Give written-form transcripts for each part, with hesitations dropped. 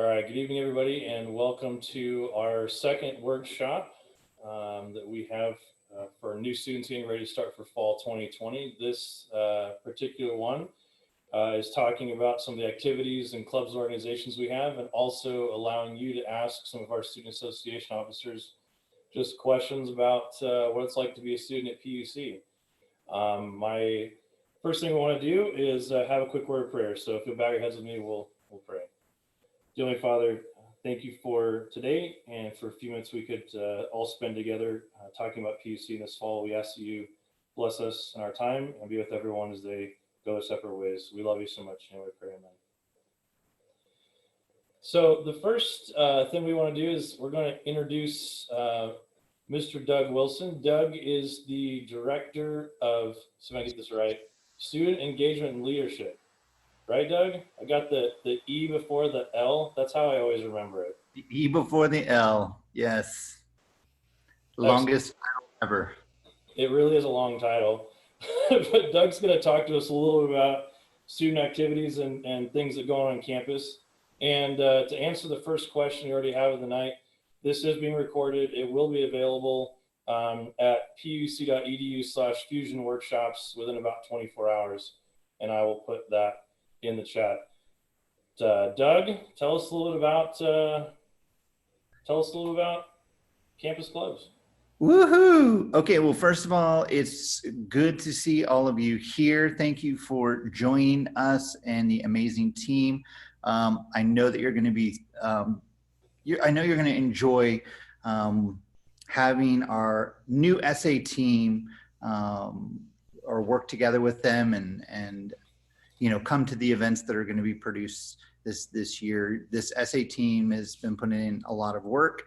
All right, good evening, everybody, and welcome to our second workshop that we have for new students getting ready to start for fall 2020. This particular one is talking about some of the activities and clubs and organizations we have, and also allowing you to ask some of our student association officers just questions about what it's like to be a student at PUC. My first thing we want to do is have a quick word of prayer. So if you'll bow your heads with me, we'll pray. Dear Heavenly Father, thank you for today and for a few minutes we could all spend together talking about PUC this fall. We ask that you bless us in our time and be with everyone as they go their separate ways. We love you so much, and we pray, amen. So the first thing we want to do is we're going to introduce Mr. Doug Wilson. Doug is the director of, so I get this right, Student Engagement and Leadership. Right, Doug? I got the E before the L. That's how I always remember it. The E before the L, yes. Longest title ever. It really is a long title. But Doug's going to talk to us a little bit about student activities and things that go on campus. And to answer the first question you already have of the night, this is being recorded. It will be available at puc.edu/fusion workshops within about 24 hours. And I will put that in the chat. Doug, tell us a little bit about campus clubs. Woohoo! Okay, well, first of all, it's good to see all of you here. Thank you for joining us and the amazing team. I know that you're going to be, I know you're going to enjoy having our new SA team or work together with them and you know, come to the events that are going to be produced this year. This SA team has been putting in a lot of work,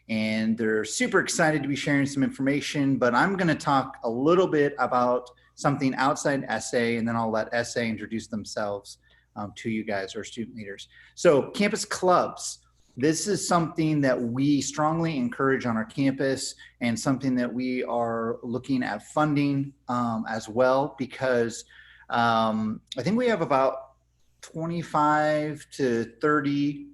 and they're super excited to be sharing some information, but I'm going to talk a little bit about something outside SA, and then I'll let SA introduce themselves to you guys, our student leaders. So campus clubs. This is something that we strongly encourage on our campus, and something that we are looking at funding as well, because I think we have about 25 to 30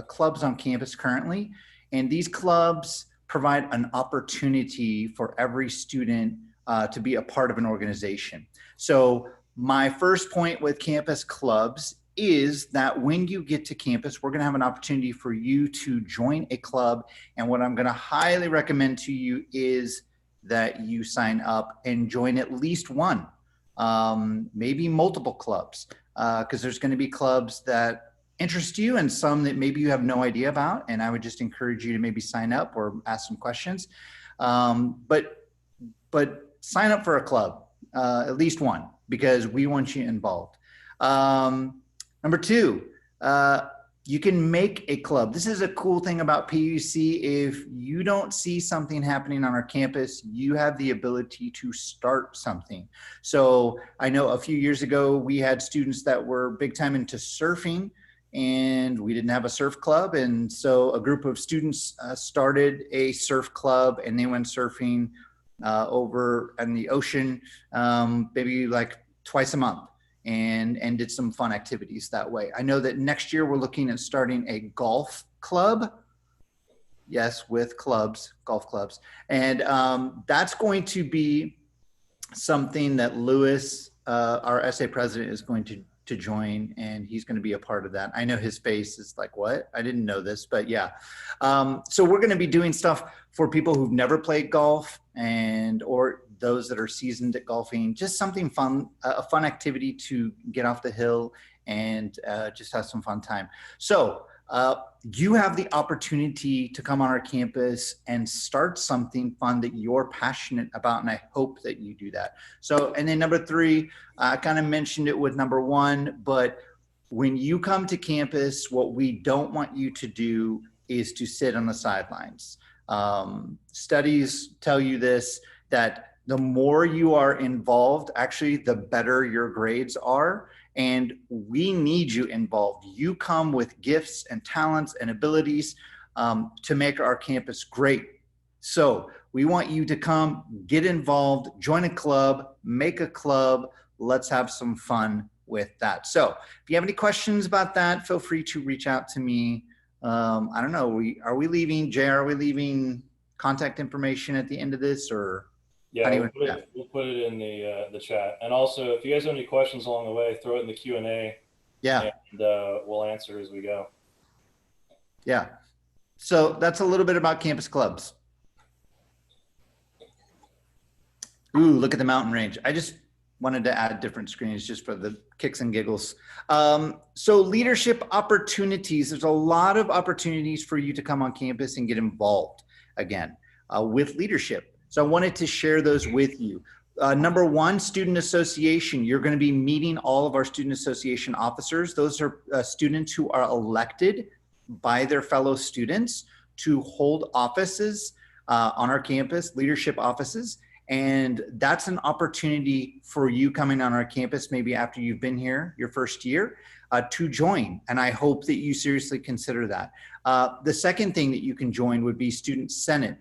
clubs on campus currently, and these clubs provide an opportunity for every student to be a part of an organization. So my first point with campus clubs is that when you get to campus, we're going to have an opportunity for you to join a club, and what I'm going to highly recommend to you is that you sign up and join at least one. Maybe multiple clubs, because there's going to be clubs that interest you and some that maybe you have no idea about. And I would just encourage you to maybe sign up or ask some questions. But sign up for a club, at least one, because we want you involved. Number two, you can make a club. This is a cool thing about PUC. If you don't see something happening on our campus, you have the ability to start something. So I know a few years ago, we had students that were big time into surfing, and we didn't have a surf club. And so a group of students started a surf club, and they went surfing over in the ocean, maybe like twice a month. And did some fun activities that way. I know that next year we're looking at starting a golf club. Yes, with clubs, golf clubs. And that's going to be something that Lewis, our SA president, is going to join, and he's going to be a part of that. I know his face is like, what? I didn't know this, but yeah. So we're going to be doing stuff for people who've never played golf or those that are seasoned at golfing, just something fun, a fun activity to get off the hill and just have some fun time. So you have the opportunity to come on our campus and start something fun that you're passionate about, and I hope that you do that. So, and then number three, I kind of mentioned it with number one, but when you come to campus, what we don't want you to do is to sit on the sidelines. Studies tell you this, that the more you are involved, actually, the better your grades are. And we need you involved. You come with gifts and talents and abilities to make our campus great. So we want you to come, get involved, join a club, make a club. Let's have some fun with that. So if you have any questions about that, feel free to reach out to me I don't know. Are we leaving, Jay? Are we leaving contact information at the end of this, or how Yeah, do you want to do that? we'll put it in the chat. And also, if you guys have any questions along the way, throw it in the Q&A, Yeah, and we'll answer as we go. yeah. So that's a little bit about campus clubs. Ooh, look at the mountain range. I just wanted to add different screens just for the kicks and giggles. So leadership opportunities, there's a lot of opportunities for you to come on campus and get involved again with leadership. So I wanted to share those with you. Number one, student association. You're going to be meeting all of our student association officers. Those are students who are elected by their fellow students to hold offices on our campus, leadership offices. And that's an opportunity for you coming on our campus, maybe after you've been here your first year, to join. And I hope that you seriously consider that. The second thing that you can join would be Student Senate.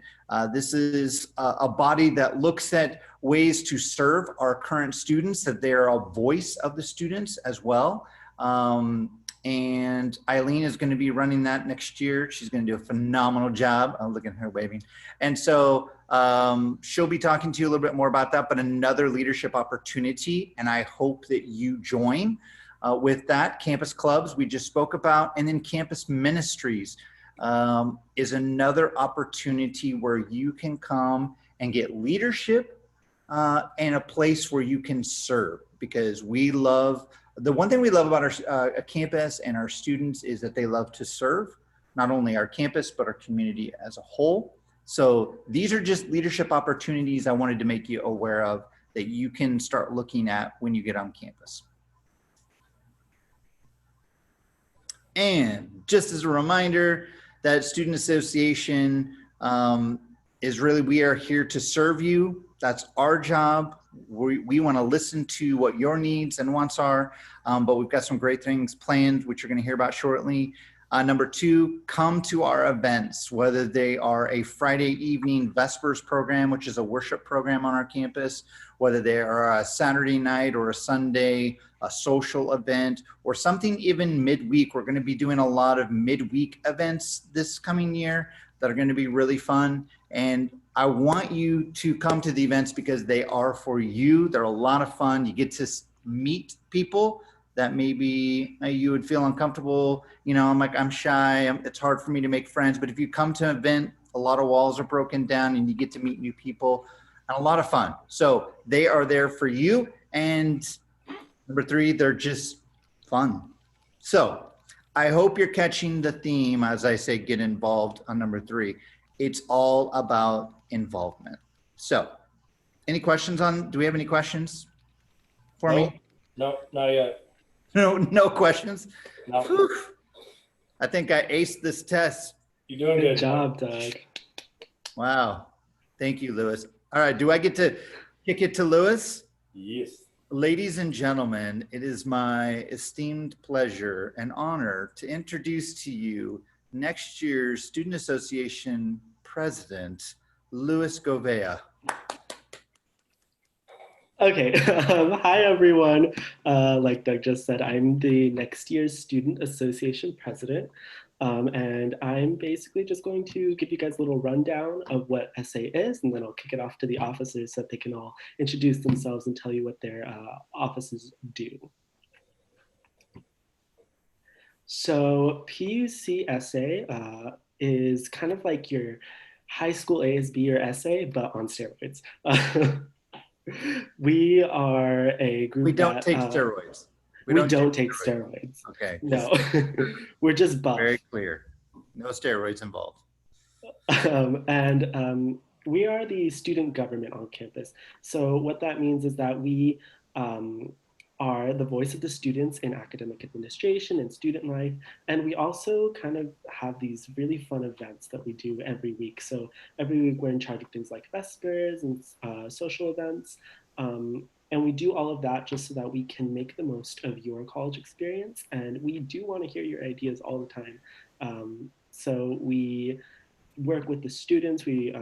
This is a body that looks at ways to serve our current students, that they are a voice of the students as well. And Eileen is going to be running that next year. She's going to do a phenomenal job. I'm looking at her waving. And so she'll be talking to you a little bit more about that, but another leadership opportunity. And I hope that you join with that. Campus clubs we just spoke about, and then campus ministries is another opportunity where you can come and get leadership and a place where you can serve, because the one thing we love about our campus and our students is that they love to serve, not only our campus, but our community as a whole. So these are just leadership opportunities I wanted to make you aware of that you can start looking at when you get on campus. And just as a reminder, that student association is really, we are here to serve you. That's our job. We want to listen to what your needs and wants are, but we've got some great things planned, which you're going to hear about shortly. Number two, come to our events, whether they are a Friday evening Vespers program, which is a worship program on our campus, whether they are a Saturday night or a Sunday, a social event, or something even midweek. We're going to be doing a lot of midweek events this coming year that are going to be really fun. And I want you to come to the events because they are for you. They're a lot of fun. You get to meet people that maybe you would feel uncomfortable. You know, I'm shy. It's hard for me to make friends. But if you come to an event, a lot of walls are broken down and you get to meet new people, and a lot of fun. So they are there for you. And number three, they're just fun. So I hope you're catching the theme as I say, get involved on number three. It's all about involvement. So any questions do we have any questions for me? No, not yet. No questions? No. Whew. I think I aced this test. You're doing Good good. job, Doug. Wow. Thank you, Lewis. All right. Do I get to kick it to Lewis? Yes. Ladies and gentlemen, it is my esteemed pleasure and honor to introduce to you next year's Student Association President, Lewis Govea. Okay, hi everyone. Like Doug just said, I'm the next year's Student Association President. And I'm basically just going to give you guys a little rundown of what SA is, and then I'll kick it off to the officers so that they can all introduce themselves and tell you what their offices do. So PUC SA is kind of like your high school ASB or SA, but on steroids. We are a group. We don't take steroids. We don't take steroids. Okay. No, we're just buff. Very clear. No steroids involved. We are the student government on campus. So what that means is that we are the voice of the students in academic administration and student life. And we also kind of have these really fun events that we do every week. So every week we're in charge of things like Vespers and social events. And we do all of that just so that we can make the most of your college experience. And we do want to hear your ideas all the time. So we work with the students. We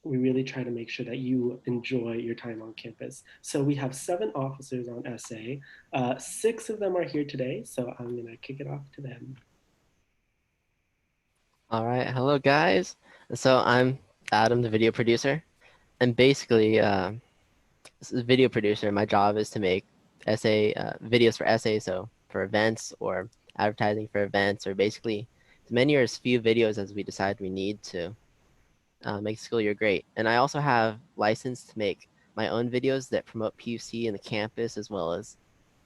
really try to make sure that you enjoy your time on campus. So we have 7 officers on SA. 6 of them are here today, so I'm gonna kick it off to them. All right, hello guys. So I'm Adam, the video producer, and basically, as a video producer, my job is to make essay videos for essays, so for events or advertising for events, or basically as many or as few videos as we decide we need to make the school year great. And I also have license to make my own videos that promote PUC in the campus as well as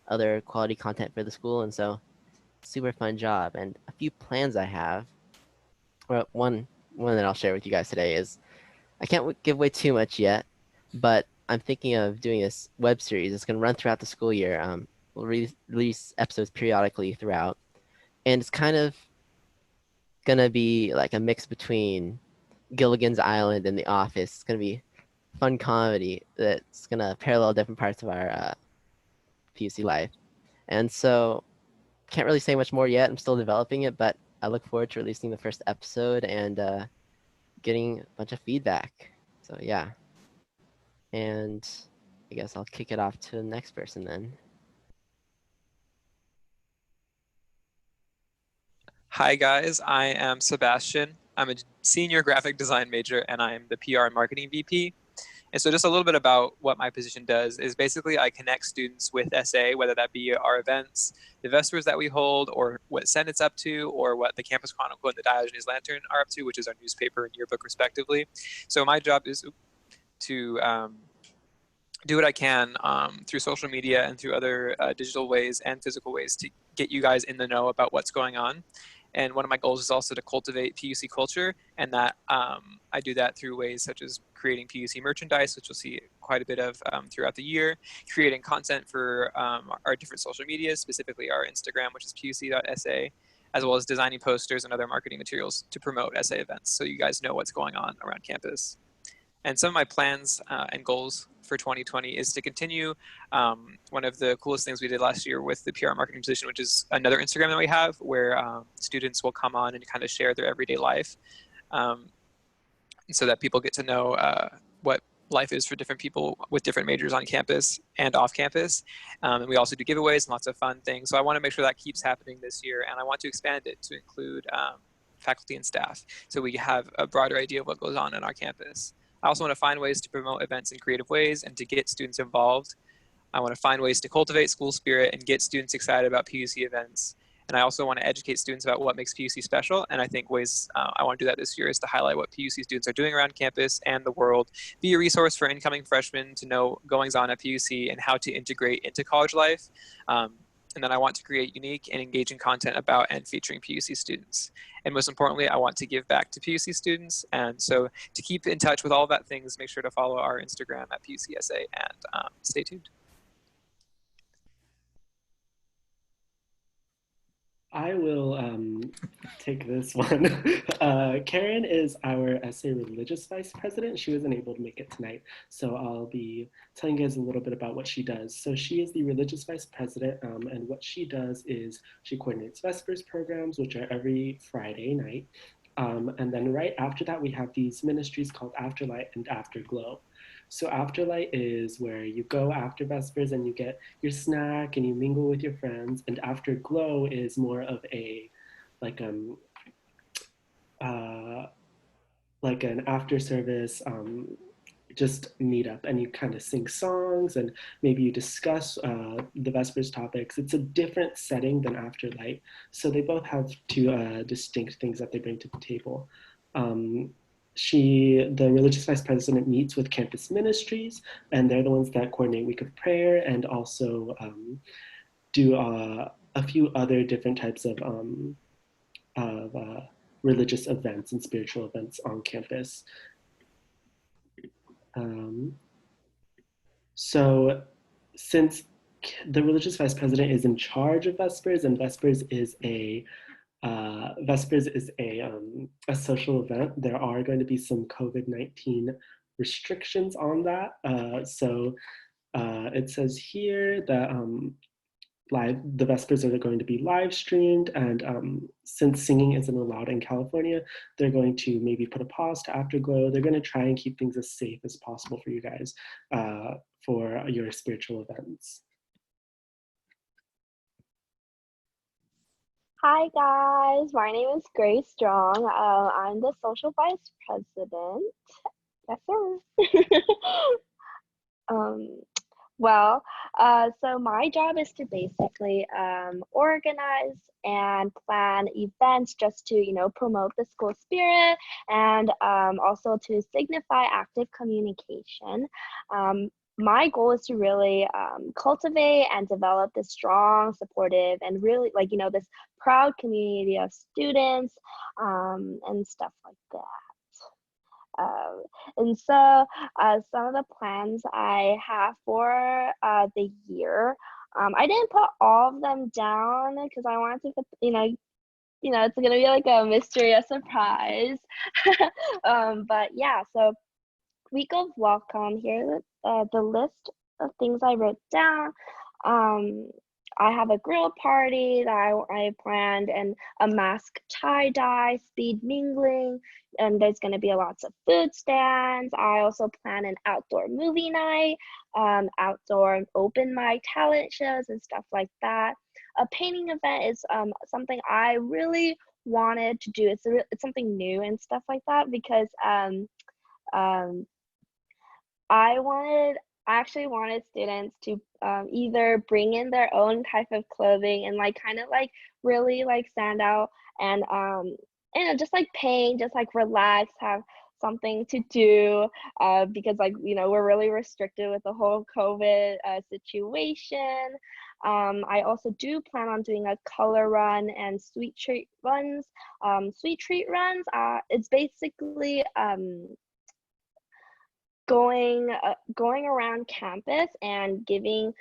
other quality content for the school, and so super fun job. And a few plans I have. Well, one that I'll share with you guys today is I can't give away too much yet, but I'm thinking of doing this web series. It's going to run throughout the school year. We'll release episodes periodically throughout, and it's kind of going to be like a mix between Gilligan's Island and The Office. It's going to be fun comedy that's going to parallel different parts of our PUC life. And so can't really say much more yet. I'm still developing it, but I look forward to releasing the first episode and getting a bunch of feedback. So yeah. And I guess I'll kick it off to the next person then. Hi guys, I am Sebastian. I'm a senior graphic design major and I'm the PR and marketing VP. And so just a little bit about what my position does is basically I connect students with SA, whether that be our events, the Vespers that we hold, or what Senate's up to, or what the Campus Chronicle and the Diogenes Lantern are up to, which is our newspaper and yearbook respectively. So my job is to do what I can through social media and through other digital ways and physical ways to get you guys in the know about what's going on. And one of my goals is also to cultivate PUC culture, and that I do that through ways such as creating PUC merchandise, which you'll see quite a bit of throughout the year, creating content for our different social media, specifically our Instagram, which is puc.sa, as well as designing posters and other marketing materials to promote SA events so you guys know what's going on around campus. And some of my plans and goals for 2020 is to continue one of the coolest things we did last year with the PR marketing position, which is another Instagram that we have where students will come on and kind of share their everyday life so that people get to know what life is for different people with different majors on campus and off campus. And we also do giveaways and lots of fun things. So I want to make sure that keeps happening this year. And I want to expand it to include faculty and staff so we have a broader idea of what goes on our campus. I also want to find ways to promote events in creative ways and to get students involved. I want to find ways to cultivate school spirit and get students excited about PUC events. And I also want to educate students about what makes PUC special. And I think ways I want to do that this year is to highlight what PUC students are doing around campus and the world, be a resource for incoming freshmen to know goings on at PUC and how to integrate into college life. And then I want to create unique and engaging content about and featuring PUC students. And most importantly, I want to give back to PUC students. And so to keep in touch with all of that things, make sure to follow our Instagram at PUCSA and stay tuned. I will take this one. Karen is our SA Religious Vice President. She wasn't able to make it tonight, so I'll be telling you guys a little bit about what she does. So she is the Religious Vice President, and what she does is she coordinates Vespers programs, which are every Friday night. And then right after that, we have these ministries called Afterlight and Afterglow. So Afterlight is where you go after Vespers and you get your snack and you mingle with your friends. And Afterglow is more of a like an after service just meet up, and you kind of sing songs and maybe you discuss the Vespers topics. It's a different setting than Afterlight, so they both have two distinct things that they bring to the table. The religious vice president, meets with campus ministries, and they're the ones that coordinate week of prayer and also do a few other different types of religious events and spiritual events on campus. So since the religious vice president is in charge of Vespers, and Vespers is a social event, there are going to be some COVID-19 restrictions on that. So it says here that the Vespers are going to be live streamed, and since singing isn't allowed in California, they're going to maybe put a pause to Afterglow. They're going to try and keep things as safe as possible for you guys for your spiritual events. Hi guys, my name is Grace Strong. I'm the social vice president. Yes, sir. um, well, so my job is to basically organize and plan events just to, promote the school spirit and also to signify active communication. Um, my goal is to really cultivate and develop this strong, supportive, and really this proud community of students and stuff like that. And so some of the plans I have for the year, I didn't put all of them down because I wanted to put, it's gonna be like a mystery, a surprise. But yeah, so week of welcome, here the list of things I wrote down. Um, I have a grill party that I planned and a mask tie-dye, speed mingling, and there's going to be lots of food stands. I also plan an outdoor movie night, outdoor open mic talent shows and stuff like that. A painting event is something I really wanted to do. It's something new and stuff like that because um, I actually wanted students to either bring in their own type of clothing and like kind of like really like stand out and just like paint, just like relax, have something to do because like we're really restricted with the whole COVID situation. I also do plan on doing a color run and sweet treat runs. Sweet treat runs, it's basically going around campus and giving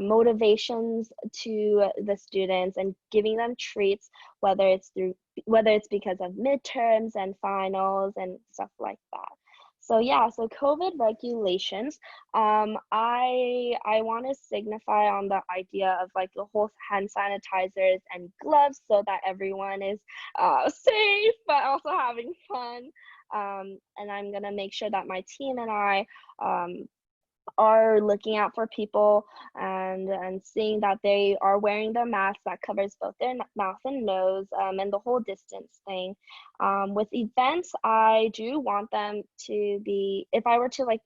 motivations to the students and giving them treats, whether it's because of midterms and finals and stuff like that. So yeah, so COVID regulations, I want to signify on the idea of like the whole hand sanitizers and gloves so that everyone is safe but also having fun. And I'm gonna make sure that my team and I are looking out for people and seeing that they are wearing their masks that covers both their mouth and nose and the whole distance thing. With events, I do want them to be, if I were to like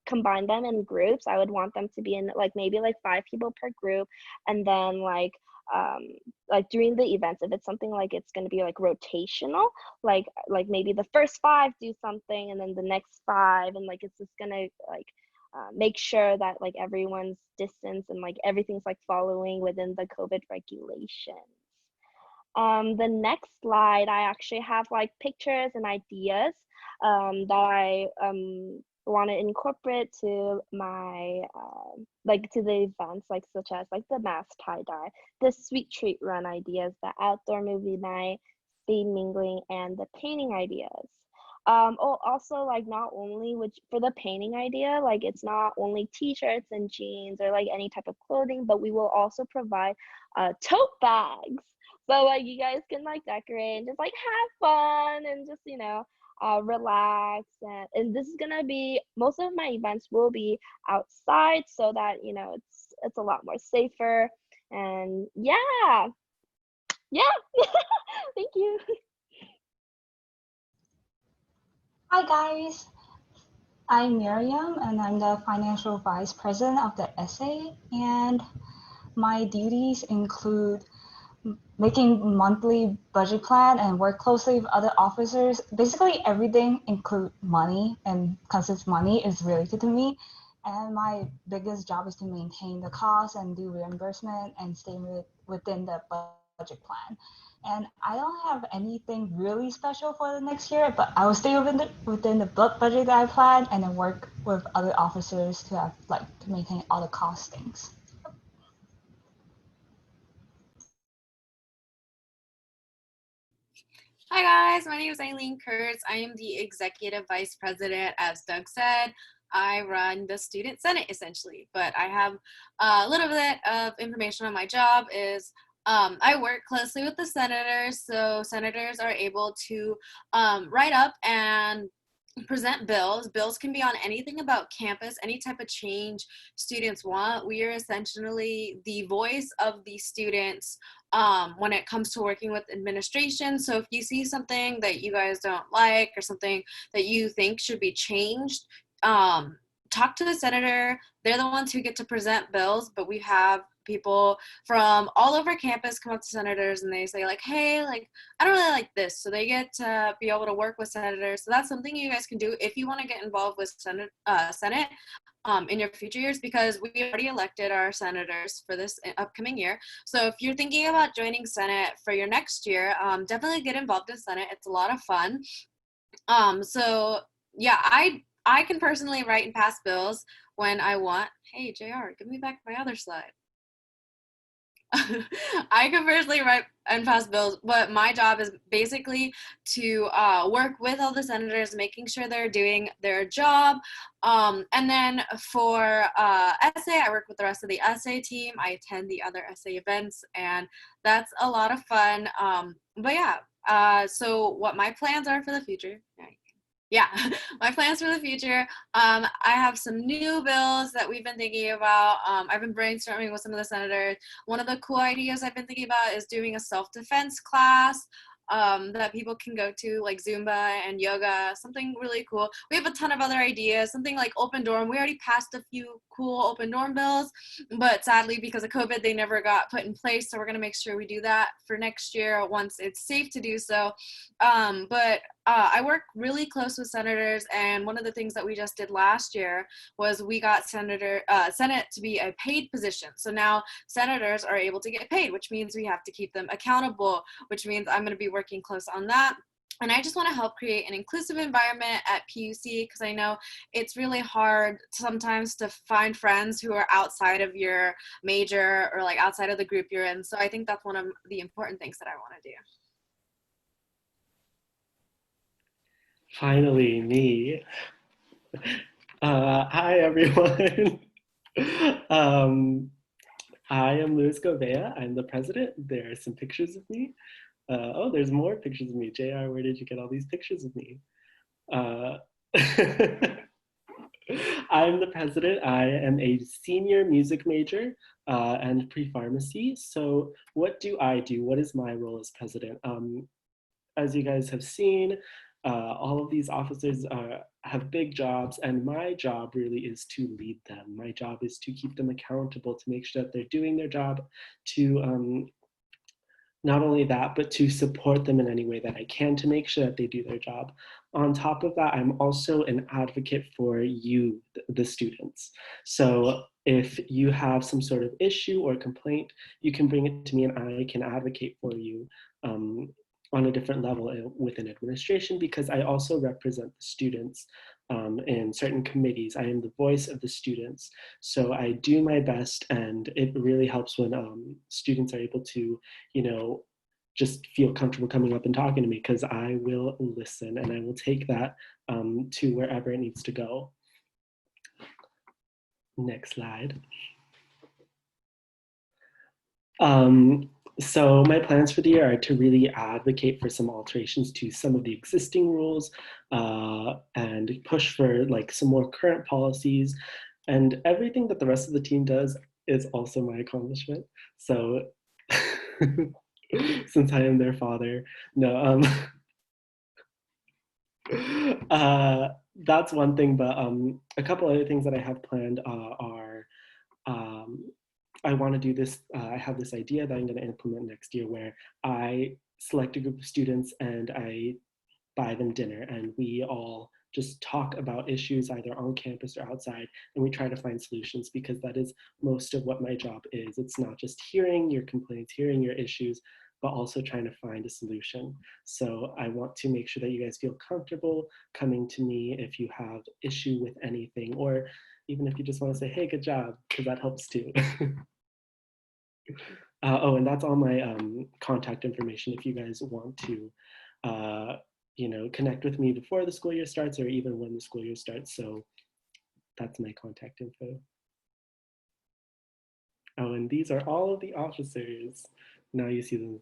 combine them in groups, I would want them to be in like maybe like 5 people per group, and then like during the events, if it's something like it's going to be like rotational, like maybe the first 5 do something and then the next 5, and like it's just gonna like make sure that like everyone's distance and like everything's like following within the COVID regulations. The next slide, I actually have like pictures and ideas that I want to incorporate to my like to the events, like such as like the mask tie dye, the sweet treat run ideas, the outdoor movie night, speed mingling, and the painting ideas. Also like not only which for the painting idea, like it's not only t-shirts and jeans or like any type of clothing, but we will also provide tote bags, so like you guys can like decorate and just like have fun and just relax, and this is gonna be, most of my events will be outside so that it's a lot more safer. And yeah, thank you. Hi guys, I'm Miriam and I'm the financial vice president of the SA, and my duties include making monthly budget plan and work closely with other officers. Basically everything include money, and since money is related to me, and my biggest job is to maintain the cost and do reimbursement and stay within the budget plan. And I don't have anything really special for the next year, but I will stay within the budget that I planned and then work with other officers to have to maintain all the costings. Hi guys, my name is Aileen Kurtz. I am the executive vice president. As Doug said, I run the student senate essentially, but I have a little bit of information on my job is I work closely with the senators, so senators are able to write up and present bills. Bills can be on anything about campus, any type of change students want. We are essentially the voice of the students when it comes to working with administration. So if you see something that you guys don't like or something that you think should be changed, talk to the senator. They're the ones who get to present bills, but we have people from all over campus come up to senators and they say like, hey, like, I don't really like this. So they get to be able to work with senators. So that's something you guys can do if you want to get involved with Senate in your future years, because we already elected our senators for this upcoming year. So if you're thinking about joining Senate for your next year, definitely get involved in Senate. It's a lot of fun. So yeah, I can personally write and pass bills when I want. Hey, JR, give me back my other slide. I can personally write and pass bills, but my job is basically to work with all the senators, making sure they're doing their job. And then for essay, I work with the rest of the essay team. I attend the other essay events, and that's a lot of fun. But yeah, so what my plans are for the future. Yeah, my plans for the future. I have some new bills that we've been thinking about. I've been brainstorming with some of the senators. One of the cool ideas I've been thinking about is doing a self-defense class that people can go to, like Zumba and yoga, something really cool. We have a ton of other ideas, something like open dorm. We already passed a few cool open dorm bills, but sadly because of COVID, they never got put in place. So we're gonna make sure we do that for next year once it's safe to do so. I work really close with senators, and one of the things that we just did last year was we got Senate to be a paid position. So now senators are able to get paid, which means we have to keep them accountable, which means I'm going to be working close on that. And I just want to help create an inclusive environment at PUC, because I know it's really hard sometimes to find friends who are outside of your major or like outside of the group you're in. So I think that's one of the important things that I want to do. Finally, me. Hi, everyone. I am Luis Govea. I'm the president. There are some pictures of me. Oh, there's more pictures of me. JR, where did you get all these pictures of me? I'm the president. I am a senior music major and pre-pharmacy. So what do I do? What is my role as president? As you guys have seen, all of these officers have big jobs, and my job really is to lead them. My job is to keep them accountable, to make sure that they're doing their job, to not only that, but to support them in any way that I can to make sure that they do their job. On top of that, I'm also an advocate for you, the students. So if you have some sort of issue or complaint, you can bring it to me and I can advocate for you on a different level within administration, because I also represent the students in certain committees. I am the voice of the students. So I do my best, and it really helps when students are able to, you know, just feel comfortable coming up and talking to me, because I will listen and I will take that to wherever it needs to go. Next slide. So my plans for the year are to really advocate for some alterations to some of the existing rules and push for like some more current policies, and everything that the rest of the team does is also my accomplishment. So since I am their father, no, that's one thing, but a couple other things that I have planned are I want to do this, I have this idea that I'm going to implement next year where I select a group of students and I buy them dinner, and we all just talk about issues either on campus or outside, and we try to find solutions, because that is most of what my job is. It's not just hearing your complaints, hearing your issues, but also trying to find a solution. So I want to make sure that you guys feel comfortable coming to me if you have issue with anything, or even if you just want to say, hey, good job, because that helps too. Oh, and that's all my contact information if you guys want to, you know, connect with me before the school year starts or even when the school year starts. So that's my contact info. Oh, and these are all of the officers. Now you see them.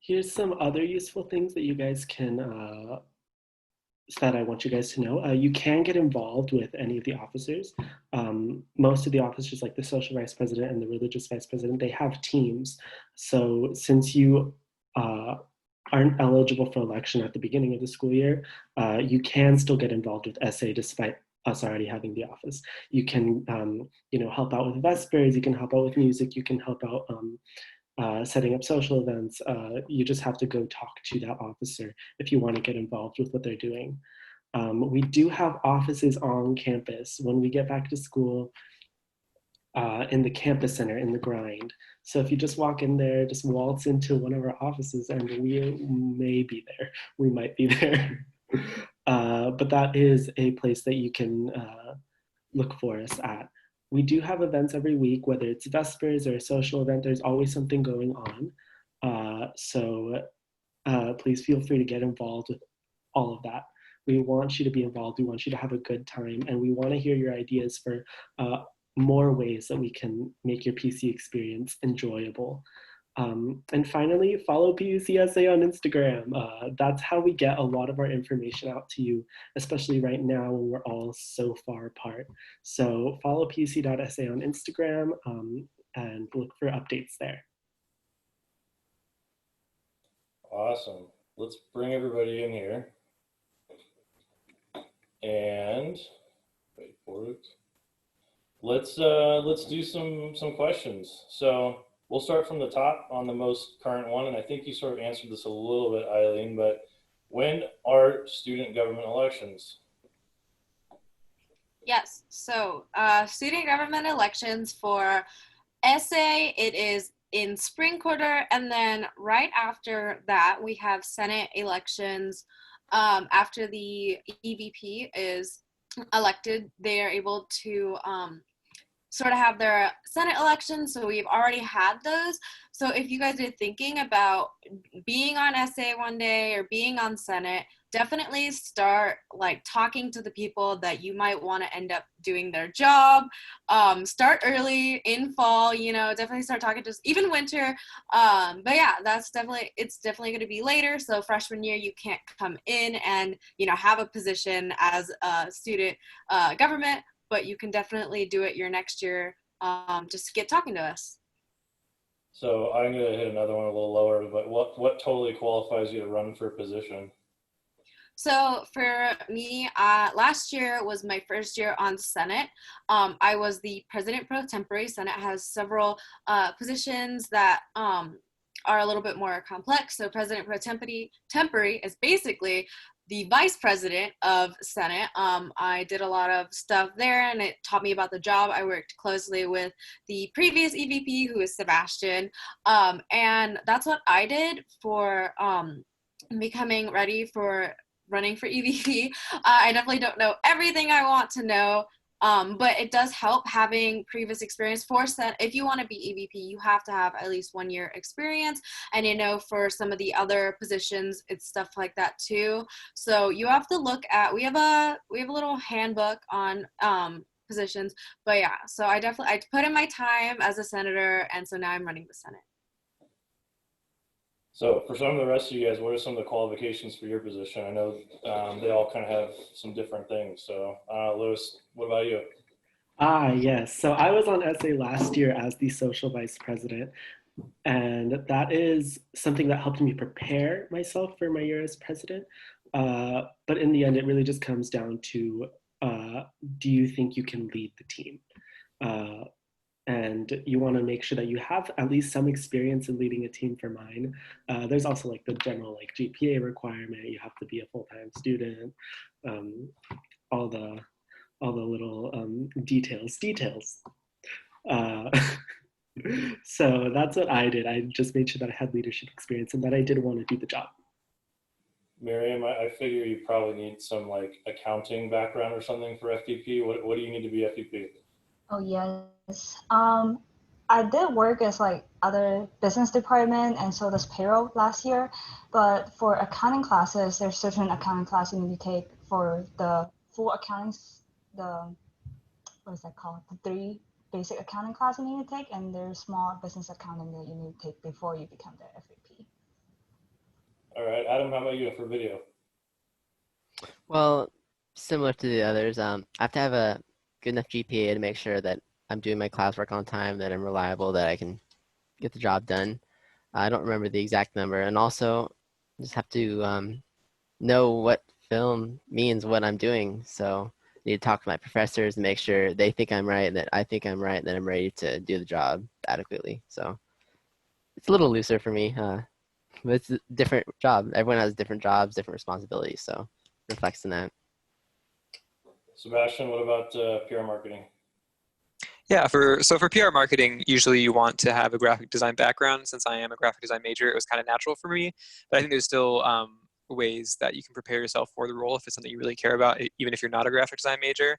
Here's some other useful things that you guys can, that I want you guys to know. You can get involved with any of the officers. Most of the officers, like the social vice president and the religious vice president, they have teams. So since you aren't eligible for election at the beginning of the school year, you can still get involved with SA despite us already having the office. You can, help out with Vespers, you can help out with music, you can help out setting up social events. You just have to go talk to that officer if you want to get involved with what they're doing. We do have offices on campus when we get back to school, in the campus center in the grind. So if you just walk in there, just waltz into one of our offices and we may be there. We might be there. But that is a place that you can look for us at. We do have events every week, whether it's Vespers or a social event, there's always something going on. So please feel free to get involved with all of that. We want you to be involved. We want you to have a good time. And we want to hear your ideas for more ways that we can make your PC experience enjoyable. And finally, follow PUCSA on Instagram. That's how we get a lot of our information out to you, especially right now when we're all so far apart. So follow puc.sa on Instagram and look for updates there. Awesome. Let's bring everybody in here. And wait for it. Let's do some questions. So we'll start from the top on the most current one, and I think you sort of answered this a little bit, Eileen, but when are student government elections? Yes, so student government elections for SA, it is in spring quarter, and then right after that, we have Senate elections. After the EVP is elected, they are able to sort of have their Senate elections. So we've already had those. So if you guys are thinking about being on SA one day or being on Senate, definitely start like talking to the people that you might want to end up doing their job. Start early in fall, definitely start talking to even winter. But yeah, it's definitely going to be later. So freshman year, you can't come in and, have a position as a student government, but you can definitely do it your next year, just to get talking to us. So I'm going to hit another one a little lower, but what totally qualifies you to run for a position? So for me, last year was my first year on Senate. I was the president pro tempore. Senate has several positions that are a little bit more complex. So president pro tempore is basically the vice president of Senate. I did a lot of stuff there, and it taught me about the job. I worked closely with the previous EVP, who is Sebastian, and that's what I did for becoming ready for running for EVP. I definitely don't know everything I want to know, but it does help having previous experience for Senate. If you want to be EVP, you have to have at least 1 year experience. And for some of the other positions, it's stuff like that too. So you have to look at, we have a little handbook on positions, but yeah, so I put in my time as a senator, and so now I'm running the Senate. So for some of the rest of you guys, what are some of the qualifications for your position? I know they all kind of have some different things. So Lewis, what about you? Yes. So I was on SA last year as the social vice president, and that is something that helped me prepare myself for my year as president. But in the end, it really just comes down to, do you think you can lead the team? And you want to make sure that you have at least some experience in leading a team. For mine, there's also like the general GPA requirement. You have to be a full-time student. All the little details. So that's what I did. I just made sure that I had leadership experience and that I did want to do the job. Miriam, I figure you probably need some accounting background or something for FVP. What do you need to be FVP? Oh, yes. I did work as other business department and so does payroll last year. But for accounting classes, there's certain accounting classes you need to take for the full accounting, what is that called? The 3 basic accounting classes you need to take, and there's small business accounting that you need to take before you become the FVP. All right, Adam, how about you for video? Well, similar to the others, I have to have a good enough GPA to make sure that I'm doing my classwork on time, that I'm reliable, that I can get the job done. I don't remember the exact number, and also just have to know what film means, what I'm doing. So I need to talk to my professors and make sure they think I'm right, that I think I'm right, and that I'm ready to do the job adequately. So it's a little looser for me, but it's a different job. Everyone has different jobs, different responsibilities, so it reflects in that. Sebastian, what about PR marketing? Yeah, for PR marketing, usually you want to have a graphic design background. Since I am a graphic design major, it was kind of natural for me. But I think there's still ways that you can prepare yourself for the role if it's something you really care about, even if you're not a graphic design major.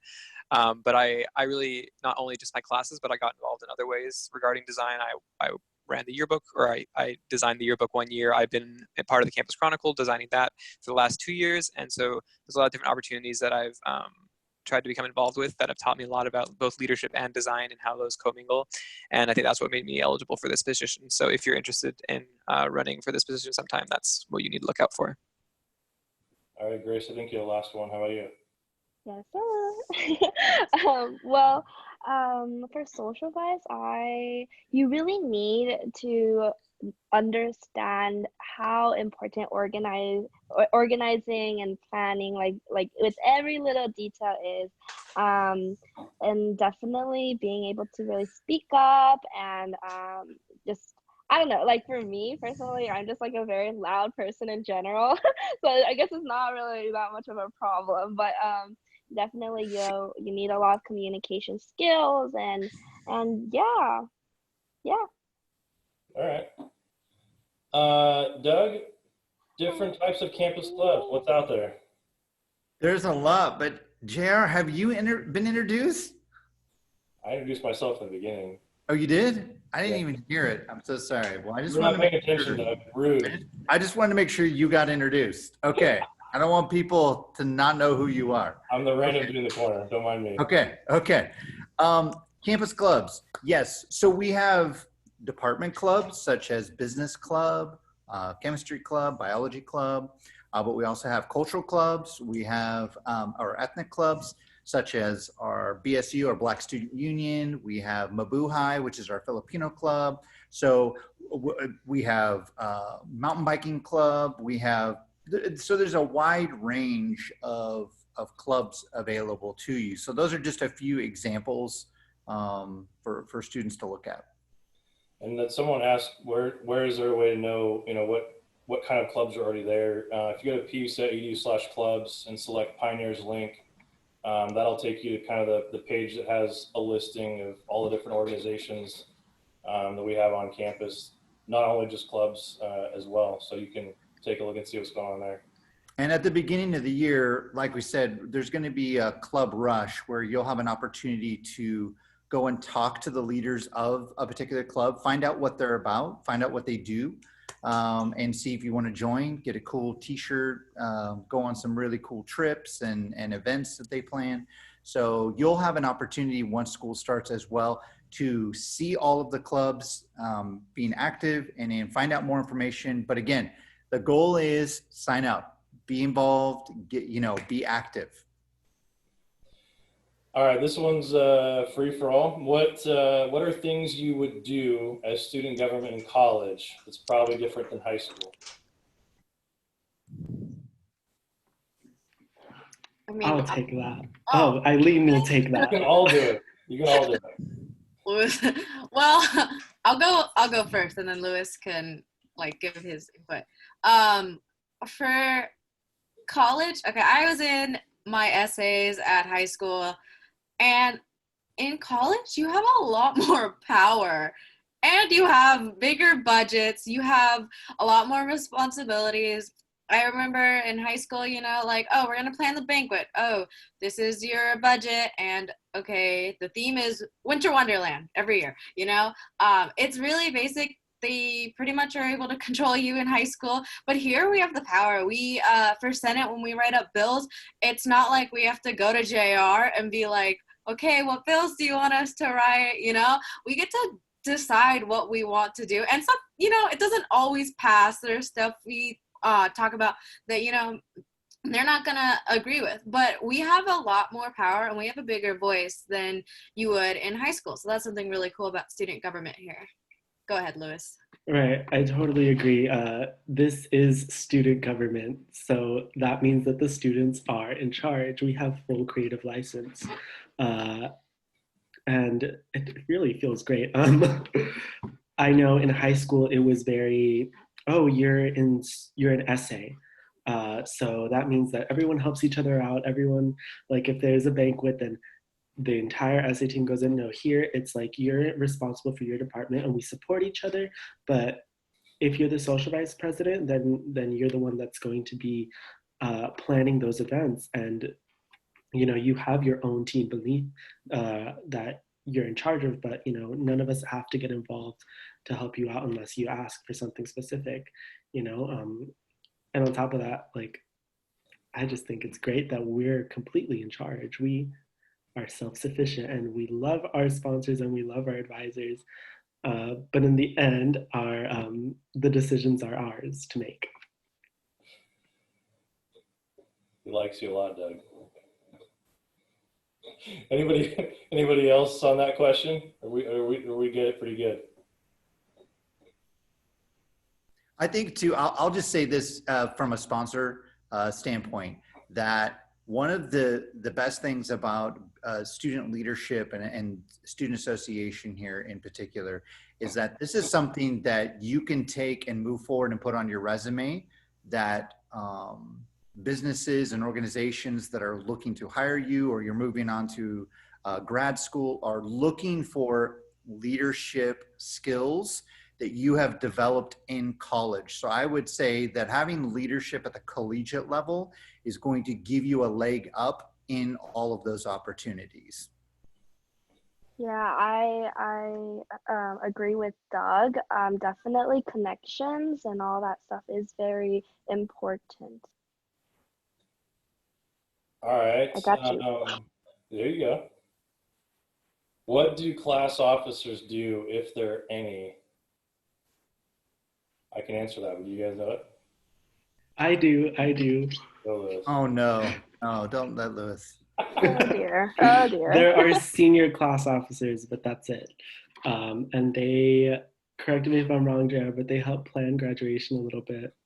But I really, not only just my classes, but I got involved in other ways regarding design. I ran the yearbook, or I designed the yearbook one year. I've been a part of the Campus Chronicle, designing that for the last 2 years. And so there's a lot of different opportunities that I've tried to become involved with that have taught me a lot about both leadership and design and how those commingle. And I think that's what made me eligible for this position. So if you're interested in running for this position sometime, that's what you need to look out for. All right, Grace, I think you're the last one. How about you? Yes, sir. Well, for social advice, you really need to understand how important organizing and planning, like with every little detail is, and definitely being able to really speak up and just, I don't know, like for me personally, I'm just like a very loud person in general, so I guess it's not really that much of a problem, but definitely you need a lot of communication skills and yeah. All right. Doug, different types of campus clubs. What's out there? There's a lot, but JR, have you been introduced? I introduced myself in the beginning. Oh, you did? I didn't Yeah. even hear it. I'm so sorry. Well, I just You're wanted not to paying make attention, sure. Doug. Rude. I just wanted to make sure you got introduced. Okay. I don't want people to not know who you are. I'm the random dude in the corner. Don't mind me. Okay. Campus clubs. Yes. So we have department clubs such as business club, chemistry club, biology club, but we also have cultural clubs. We have our ethnic clubs such as our BSU, our Black Student Union. We have Mabuhay, which is our Filipino club. So we have mountain biking club. So there's a wide range of clubs available to you. So those are just a few examples for students to look at. And that someone asked, where is there a way to know, what kind of clubs are already there? If you go to puset.edu/clubs and select Pioneers link, that'll take you to kind of the page that has a listing of all the different organizations that we have on campus, not only just clubs as well. So you can take a look and see what's going on there. And at the beginning of the year, like we said, there's going to be a club rush where you'll have an opportunity to go and talk to the leaders of a particular club, find out what they're about, find out what they do, and see if you want to join, get a cool t-shirt, go on some really cool trips and events that they plan. So you'll have an opportunity once school starts as well to see all of the clubs being active and then find out more information. But again, the goal is sign up, be involved, be active. All right, this one's free for all. What are things you would do as student government in college that's probably different than high school? I mean, I'll take that. Oh, Eileen will take You that. can all do it. You can all do it. well, I'll go first, and then Lewis can give his input. For college, okay, I was in my essays at high school, and in college you have a lot more power and you have bigger budgets, you have a lot more responsibilities. I remember in high school, oh, we're gonna plan the banquet, oh, this is your budget, and okay, the theme is Winter Wonderland every year. It's really basic. They pretty much are able to control you in high school, but here we have the power. We for Senate, when we write up bills, it's not like we have to go to JR and be like, okay, what bills do you want us to write? We get to decide what we want to do, and some, it doesn't always pass. There's stuff we talk about that, they're not gonna agree with. But we have a lot more power and we have a bigger voice than you would in high school. So that's something really cool about student government here. Go ahead, Lewis. Right, I totally agree. This is student government, so that means that the students are in charge. We have full creative license, and it really feels great. I know in high school it was very, oh, you're an essay. So that means that everyone helps each other out. Everyone, like if there's a banquet, then the entire essay team goes in. No, here it's like you're responsible for your department and we support each other. But if you're the social vice president, then you're the one that's going to be planning those events, and you have your own team beneath that you're in charge of. But none of us have to get involved to help you out unless you ask for something specific. And on top of that, like, I just think it's great that we're completely in charge. We are self-sufficient and we love our sponsors and we love our advisors. But in the end, the decisions are ours to make. He likes you a lot, Doug. Anybody else on that question? Are we get it pretty good? I think too, I'll just say this from a sponsor standpoint, that one of the best things about student leadership and student association here in particular is that this is something that you can take and move forward and put on your resume, that businesses and organizations that are looking to hire you, or you're moving on to grad school, are looking for leadership skills that you have developed in college. So I would say that having leadership at the collegiate level is going to give you a leg up in all of those opportunities. Yeah, I agree with Doug. Definitely connections and all that stuff is very important. All right. I got you. There you go. What do class officers do if there are any? I can answer that, but you guys know it? I do. Go, Lewis. Oh no, don't let Lewis. Oh dear. Oh dear. There are senior class officers, but that's it. And they, correct me if I'm wrong, Jared, but they help plan graduation a little bit.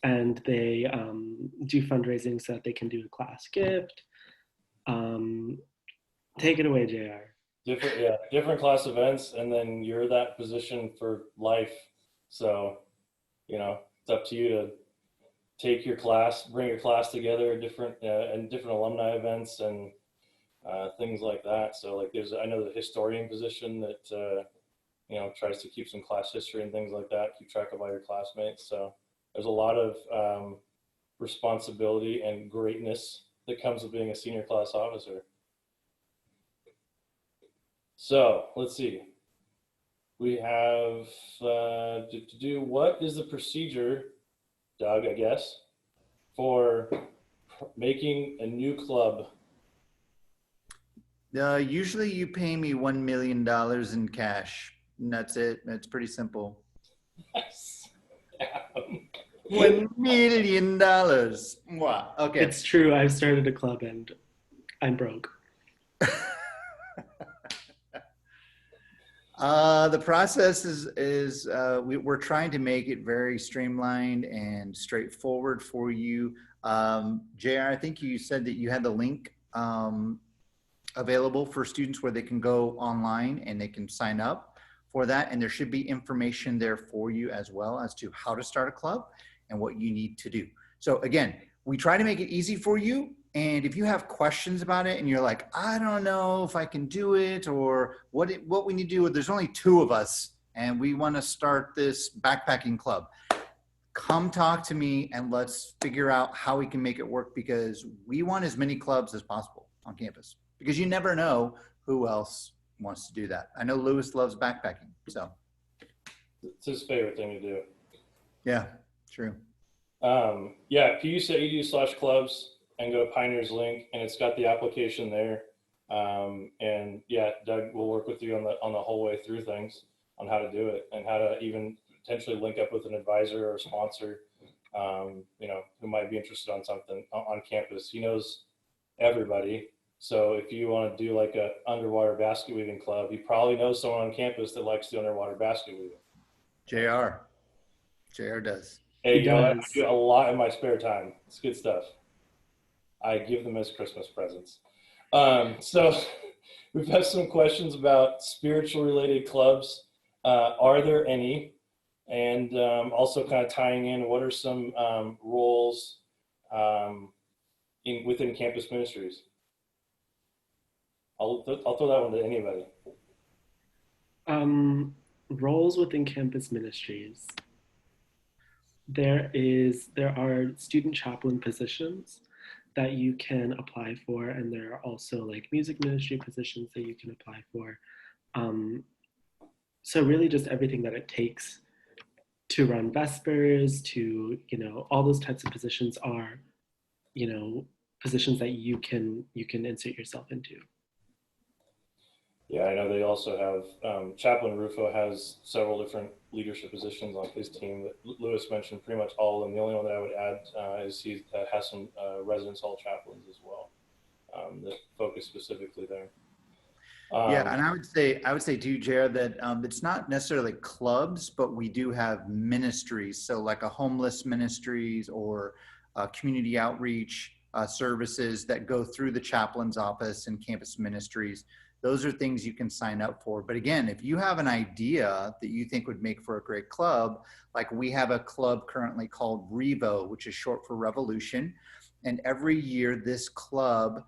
And they do fundraising so that they can do a class gift. Take it away, JR. Different class events, and then you're that position for life. So, it's up to you to take your class, bring your class together, different alumni events and things like that. So, like, I know the historian position that tries to keep some class history and things like that, keep track of all your classmates. So, there's a lot of responsibility and greatness that comes with being a senior class officer. So, let's see. We have what is the procedure, Doug, I guess, for making a new club? Usually you pay me $1 million in cash, and that's it. It's pretty simple. Yes. $1 million. Wow. Okay. It's true. I've started a club and I'm broke. The process is we're trying to make it very streamlined and straightforward for you. JR, I think you said that you had the link available for students where they can go online and they can sign up for that. And there should be information there for you as well as to how to start a club and what you need to do. So again, we try to make it easy for you. And if you have questions about it and you're like, I don't know if I can do it, or what we need to do, there's only 2 of us and we want to start this backpacking club. Come talk to me and let's figure out how we can make it work, because we want as many clubs as possible on campus, because you never know who else wants to do that. I know Lewis loves backpacking, so. It's his favorite thing to do. Yeah, true. Yeah, PU.edu/clubs. And go to Pioneer's link, and it's got the application there. And yeah, Doug will work with you on the whole way through things, on how to do it and how to even potentially link up with an advisor or sponsor who might be interested on something on campus. He knows everybody. So if you want to do like a underwater basket weaving club, he probably knows someone on campus that likes the underwater basket weaving. JR does. Hey, He I does. do a lot in my spare time. It's good stuff. I give them as Christmas presents. So we've had some questions about spiritual related clubs. Are there any? And also kind of tying in what are some roles within campus ministries? I'll throw that one to anybody. Roles within campus ministries. There are student chaplain positions that you can apply for, and there are also like music ministry positions that you can apply for. So really just everything that it takes to run Vespers, to, all those types of positions are, positions that you can insert yourself into. Yeah, I know they also have, Chaplain Rufo has several different leadership positions on his team. Lewis mentioned pretty much all of them. The only one that I would add is he has some residence hall chaplains as well that focus specifically there. Yeah, and I would say too, Jared, that it's not necessarily clubs, but we do have ministries. So like a homeless ministries or community outreach services that go through the chaplain's office and campus ministries. Those are things you can sign up for. But again, if you have an idea that you think would make for a great club, like we have a club currently called Revo, which is short for Revolution. And every year this club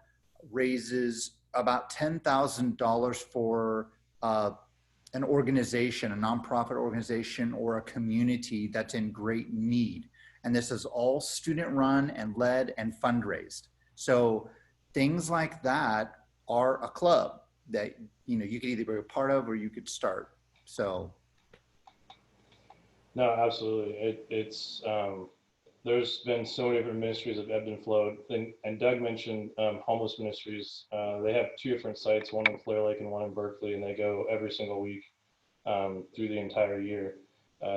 raises about $10,000 for an organization, a nonprofit organization, or a community that's in great need. And this is all student run and led and fundraised. So things like that are a club that you could either be a part of or you could start. So no, absolutely. It's there's been so many different ministries that ebbed and flowed. And Doug mentioned homeless ministries. They have two different sites, one in Clear Lake and one in Berkeley, and they go every single week through the entire year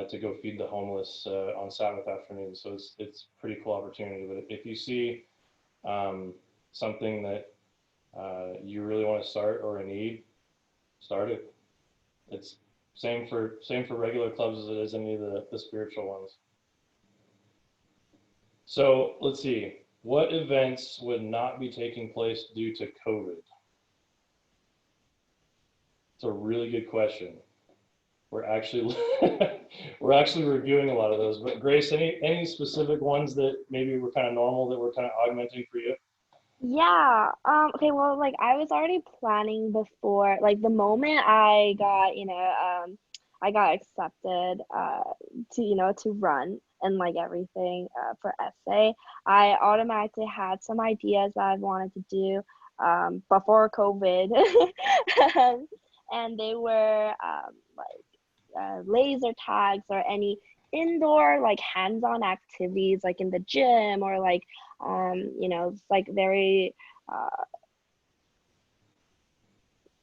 to go feed the homeless on Sabbath afternoon. So it's pretty cool opportunity. But if you see something that you really want to start or a need, start it. It's same for regular clubs as it is any of the spiritual ones. So let's see, what events would not be taking place due to COVID? It's a really good question. We're actually reviewing a lot of those. But Grace, any specific ones that maybe were kind of normal that we're kind of augmenting for you? Yeah. Okay, well, like I was already planning before, like the moment I got, I got accepted to run and like everything for essay, I automatically had some ideas that I wanted to do before COVID. And they were laser tags or any indoor like hands-on activities like in the gym or like it's like very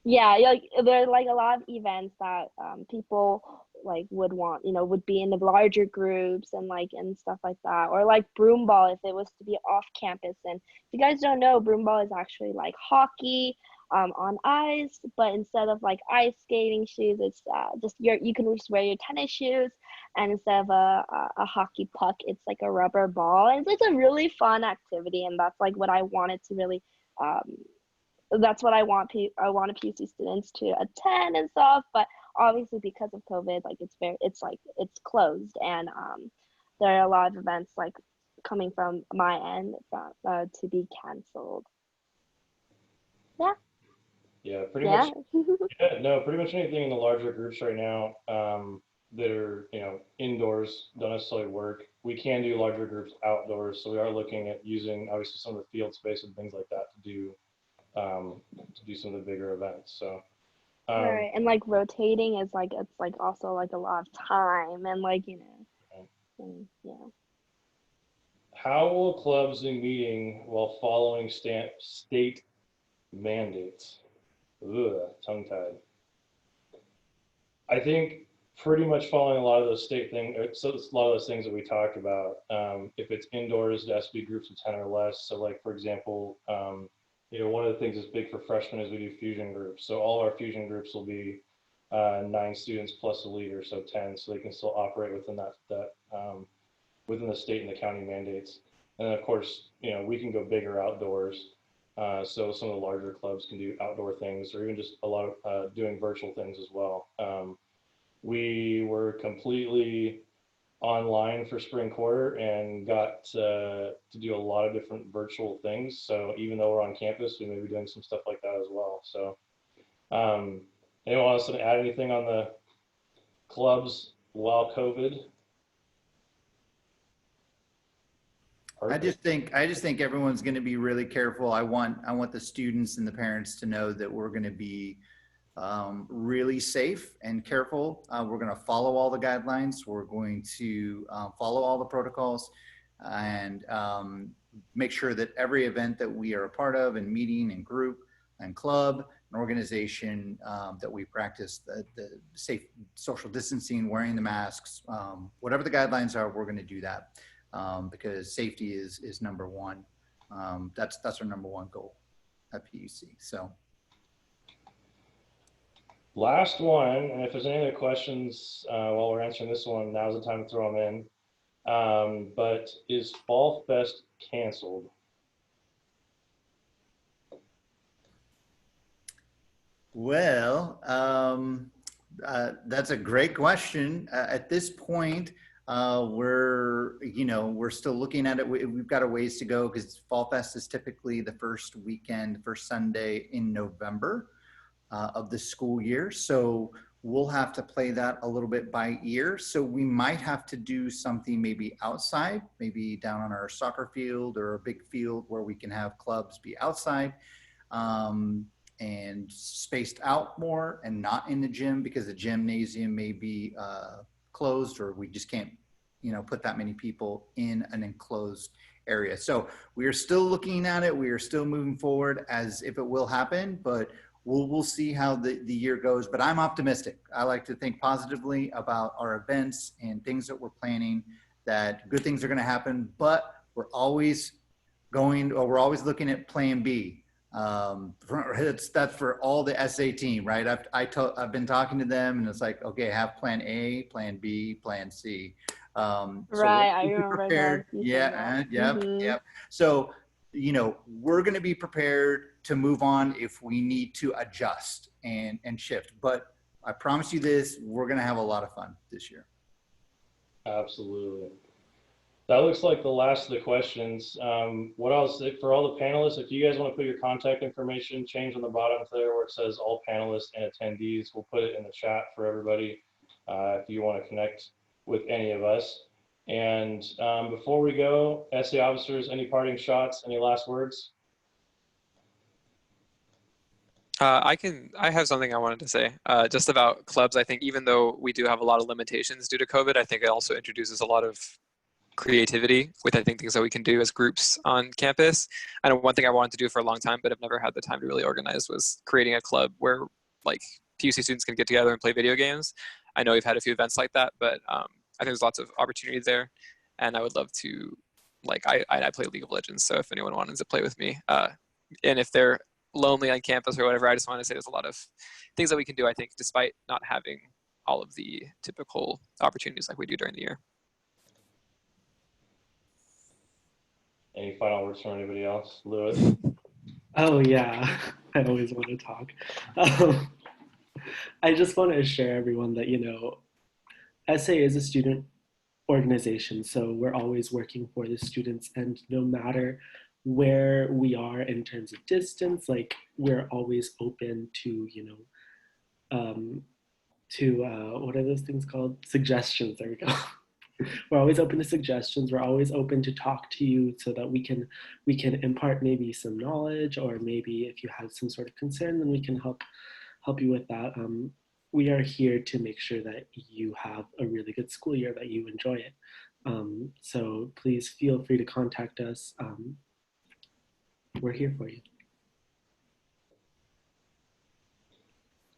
like there are like a lot of events that people like would want, would be in the larger groups and like and stuff like that, or like broom ball if it was to be off campus. And if you guys don't know, broom ball is actually like hockey on ice, but instead of like ice skating shoes, it's just you can just wear your tennis shoes, and instead of a hockey puck, it's like a rubber ball, and it's a really fun activity. And that's like what I wanted to really that's what I want PC students to attend and stuff. But obviously because of COVID, like it's closed, and there are a lot of events like coming from my end to be canceled. Yeah. Yeah, pretty much. Yeah, no, pretty much anything in the larger groups right now that are indoors don't necessarily work. We can do larger groups outdoors, so we are looking at using obviously some of the field space and things like that to do some of the bigger events. So right, and like rotating is like it's like also like a lot of time and like and, yeah. How will clubs be meeting while following state mandates? Ugh, tongue-tied. I think pretty much following a lot of those state things. So it's a lot of those things that we talked about. If it's indoors, it has to be groups of 10 or less. So like, for example, one of the things that's big for freshmen is we do fusion groups. So all our fusion groups will be 9 students plus a leader, so 10, so they can still operate within within the state and the county mandates. And then of course, we can go bigger outdoors. So some of the larger clubs can do outdoor things, or even just a lot of doing virtual things as well. We were completely online for spring quarter and got to do a lot of different virtual things. So even though we're on campus, we may be doing some stuff like that as well. So anyone wants to add anything on the clubs while COVID? I just think everyone's going to be really careful. I want the students and the parents to know that we're going to be really safe and careful. We're going to follow all the guidelines. We're going to follow all the protocols, and make sure that every event that we are a part of, and meeting and group and club and organization, that we practice the safe social distancing, wearing the masks, whatever the guidelines are, we're going to do that. Because safety is number one. That's our number one goal at PUC. So, last one, and if there's any other questions while we're answering this one, now's the time to throw them in. But is Fall Fest canceled? well, that's a great question. At this point, we're still looking at it. We've got a ways to go, because Fall Fest is typically the first Sunday in November of the school year. So we'll have to play that a little bit by ear. So we might have to do something maybe outside, maybe down on our soccer field or a big field where we can have clubs be outside, and spaced out more, and not in the gym, because the gymnasium may be closed, or we just can't put that many people in an enclosed area. So we are still looking at it. We are still moving forward as if it will happen, but we'll see how the year goes. But I'm optimistic. I like to think positively about our events and things that we're planning, that good things are going to happen, but we're always looking at plan B. That's for all the SA team, right? I've been talking to them, and it's like, okay, have plan A, plan B, plan C. Right, I remember prepared. that. Yep. So, we're going to be prepared to move on if we need to adjust and shift. But I promise you this, we're going to have a lot of fun this year. Absolutely. That looks like the last of the questions. What else for all the panelists? If you guys want to put your contact information, change on the bottom there where it says all panelists and attendees. We'll put it in the chat for everybody if you want to connect with any of us. And before we go, SA officers, any parting shots, any last words? I have something I wanted to say just about clubs. I think even though we do have a lot of limitations due to COVID, I think it also introduces a lot of creativity with, I think, things that we can do as groups on campus. I know one thing I wanted to do for a long time, but I've never had the time to really organize, was creating a club where like PUC students can get together and play video games. I know we've had a few events like that, but I think there's lots of opportunities there, and I would love to, I play League of Legends, so if anyone wanted to play with me, and if they're lonely on campus or whatever, I just want to say there's a lot of things that we can do, I think, despite not having all of the typical opportunities like we do during the year. Any final words from anybody else? Lewis? Oh yeah, I always want to talk. I just want to assure everyone that, SA is a student organization, so we're always working for the students, and no matter where we are in terms of distance, we're always open to, what are those things called? Suggestions, there we go. We're always open to suggestions. We're always open to talk to you so that we can impart maybe some knowledge, or maybe if you have some sort of concern, then we can help you with that. We are here to make sure that you have a really good school year, that you enjoy it. So please feel free to contact us. We're here for you.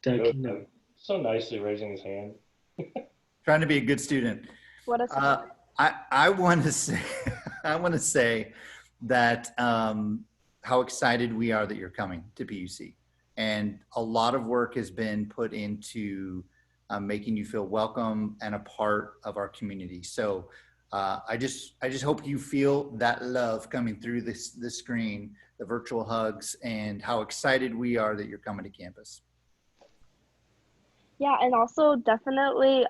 Doug, So nicely raising his hand. Trying to be a good student. What a surprise. I want to say, I want to say that how excited we are that you're coming to PUC, and a lot of work has been put into making you feel welcome and a part of our community. So I just hope you feel that love coming through the screen, the virtual hugs, and how excited we are that you're coming to campus. Yeah, and also definitely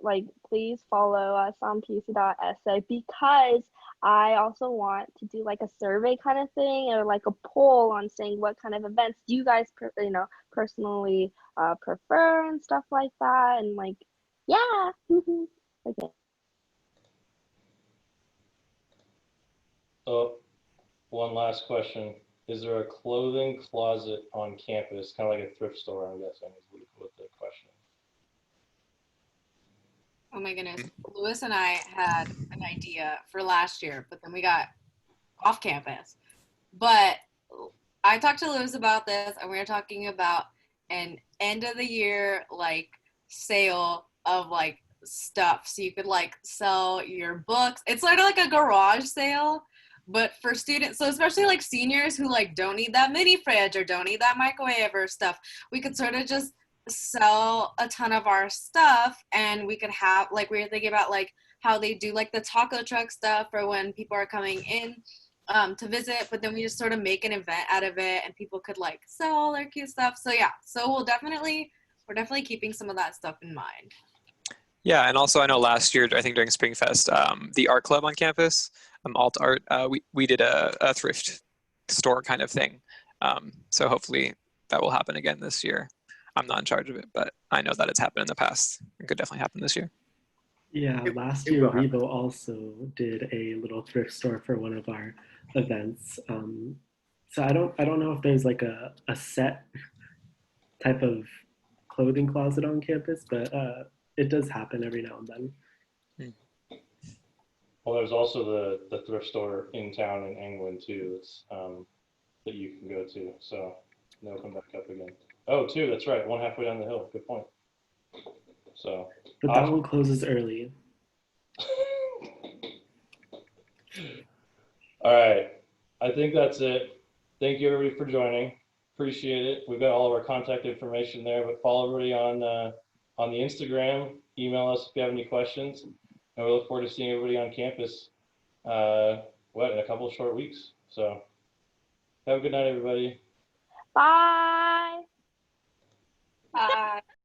like please follow us on pc.sa, because I also want to do like a survey kind of thing, or like a poll on saying what kind of events do you guys personally prefer and stuff like that, and like yeah. Okay. Oh, one last question. Is there a clothing closet on campus, kind of like a thrift store, I'm guessing, is what the question is. Oh my goodness. Lewis and I had an idea for last year, but then we got off campus. But I talked to Lewis about this, and we were talking about an end of the year like sale of like stuff. So you could like sell your books. It's sort of like a garage sale, but for students. So especially like seniors who like don't need that mini fridge or don't need that microwave or stuff, we could sort of just sell a ton of our stuff, and we could have like, we were thinking about like how they do like the taco truck stuff for when people are coming in to visit, but then we just sort of make an event out of it, and people could like sell all their cute stuff. So yeah, so we're definitely keeping some of that stuff in mind. Yeah, and also I know last year, I think during Spring Fest, the art club on campus, Alt Art, we did a thrift store kind of thing. So hopefully that will happen again this year. I'm not in charge of it, but I know that it's happened in the past. It could definitely happen this year. Yeah, last it year will happen. Revo also did a little thrift store for one of our events. So I don't know if there's like a set type of clothing closet on campus, but it does happen every now and then. Well, there's also the thrift store in town in England too. It's that you can go to. So they'll come back up again. Oh, two. That's right. One halfway down the hill. Good point. So. But that one closes early. All right. I think that's it. Thank you everybody for joining. Appreciate it. We've got all of our contact information there, but follow everybody on the Instagram. Email us if you have any questions, and we look forward to seeing everybody on campus. In a couple of short weeks. So have a good night, everybody. Bye. Bye.